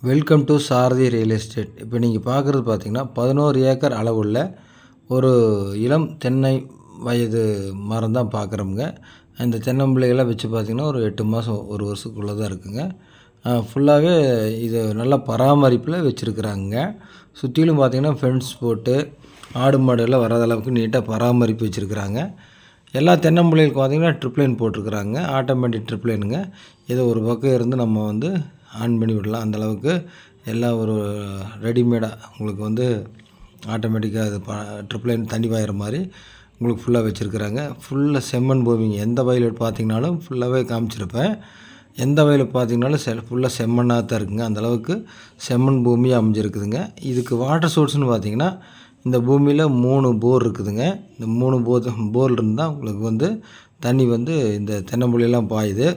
Welcome to Sarathi real estate. இப்போ நீங்கள் பார்க்குறது பார்த்தீங்கன்னா 11 ஏக்கர் அளவுள்ள ஒரு இளம் தென்னை வயது மரம் தான் பார்க்குறோமுங்க. இந்த தென்னம்பிள்ளைகள்லாம் வச்சு பார்த்திங்கன்னா ஒரு 8 மாதம் ஒரு வருஷத்துக்குள்ளே தான் இருக்குங்க. ஃபுல்லாகவே இது நல்ல பராமரிப்பில் வச்சுருக்குறாங்க. சுற்றிலும் பார்த்திங்கன்னா ஃபென்ஸ் போட்டு ஆடு மாடுகள்லாம் வராத அளவுக்கு நீட்டாக பராமரிப்பு வச்சுருக்குறாங்க. எல்லா தென்னம்பிள்ளைகளுக்கு பார்த்திங்கன்னா ட்ரிப்ளைன் போட்டிருக்குறாங்க. ஆட்டோமேட்டிக் ட்ரிப்ளைனுங்க. இதை ஒரு பக்கம் இருந்து நம்ம வந்து ஆன் பண்ணி விடலாம். அந்தளவுக்கு எல்லாம் ஒரு ரெடிமேடாக உங்களுக்கு ஆட்டோமேட்டிக்காக அது ட்ரிப்ளைன் தண்ணி பாயிற மாதிரி உங்களுக்கு ஃபுல்லாக வச்சுருக்குறாங்க. ஃபுல்லாக செம்மண் பூமிங்க. எந்த வயல் பார்த்திங்கனாலும் ஃபுல்லாகவே காமிச்சிருப்பேன். எந்த வயல் பார்த்திங்கனாலும் ஃபுல்லாக செம்மண்ணாக தான் இருக்குங்க. அந்தளவுக்கு செம்மண் பூமியாக அமைஞ்சிருக்குதுங்க. இதுக்கு வாட்டர் சோர்ஸ்னு பார்த்திங்கன்னா இந்த பூமியில் 3 போர் இருக்குதுங்க. இந்த 3 போர் இருந்தால் உங்களுக்கு தண்ணி இந்த தென்னம்பிள்ளையெல்லாம் பாயுது.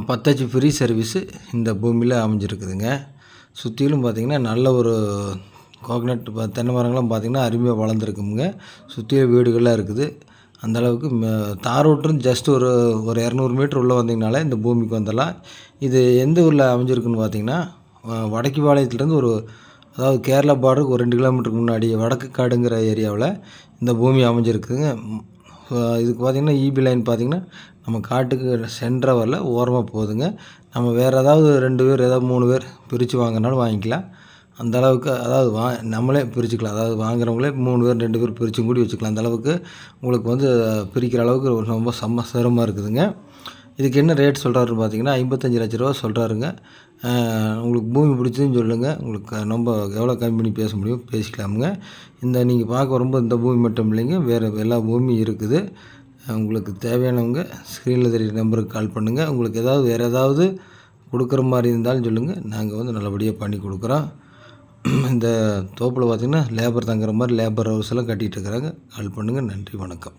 10 ஃப்ரீ சர்வீஸு இந்த பூமியில் அமைஞ்சிருக்குதுங்க. சுற்றிலும் பார்த்திங்கன்னா நல்ல ஒரு கோகனட் தென்னை மரங்கள்லாம் பார்த்திங்கன்னா அருமையாக வளர்ந்துருக்குங்க. சுற்றிலும் வீடுகள்லாம் இருக்குது. அந்தளவுக்கு தார் ரோட்டும் ஜஸ்ட் ஒரு 200 மீட்டர் உள்ளே வந்தீங்கனாலே இந்த பூமிக்கு வந்துடலாம். இது எந்த ஊரில் அமைஞ்சிருக்குன்னு பார்த்திங்கன்னா வடக்குபாளையத்துலேருந்து அதாவது கேரளா பார்டருக்கு ஒரு 2 கிலோமீட்டருக்கு முன்னாடி வடக்கு காடுங்கிற ஏரியாவில் இந்த பூமி அமைஞ்சிருக்குதுங்க. இதுக்கு பார்த்திங்கன்னா ஈபி லைன் பார்த்திங்கன்னா நம்ம காட்டுக்கு சென்டராக வரல, ஓரமாக போகுதுங்க. நம்ம வேறு ஏதாவது 2 பேர் ஏதாவது 3 பேர் பிரித்து வாங்கினாலும் வாங்கிக்கலாம். அந்த அளவுக்கு அதாவது நம்மளே பிரிச்சுக்கலாம். அதாவது வாங்குறவங்களே 3 பேர் 2 பேர் பிரிச்சும் கூடி வச்சுக்கலாம். அந்தளவுக்கு உங்களுக்கு பிரிக்கிற அளவுக்கு ரொம்ப சிரமமாக இருக்குதுங்க. இதுக்கு என்ன ரேட் சொல்கிறாருன்னு பார்த்தீங்கன்னா 55 லட்ச ரூபா சொல்கிறாருங்க. உங்களுக்கு பூமி பிடிச்சதுன்னு சொல்லுங்கள். உங்களுக்கு ரொம்ப எவ்வளோ கம்மி பண்ணி பேச முடியும் பேசிக்கலாமுங்க. நீங்கள் பார்க்க வரும்போது இந்த பூமி மட்டும் இல்லைங்க, வேறு எல்லா பூமியும் இருக்குது. உங்களுக்கு தேவையானவங்க ஸ்க்ரீனில் தெரியுற நம்பருக்கு கால் பண்ணுங்கள். உங்களுக்கு வேறு ஏதாவது கொடுக்குற மாதிரி இருந்தாலும் சொல்லுங்கள். நாங்கள் நல்லபடியாக பண்ணி கொடுக்குறோம். இந்த தோப்பில் பார்த்திங்கன்னா லேபர் தங்குற மாதிரி லேபர் ஹவுஸ் எல்லாம் கட்டிகிட்டு இருக்கிறாங்க. கால் பண்ணுங்கள். நன்றி, வணக்கம்.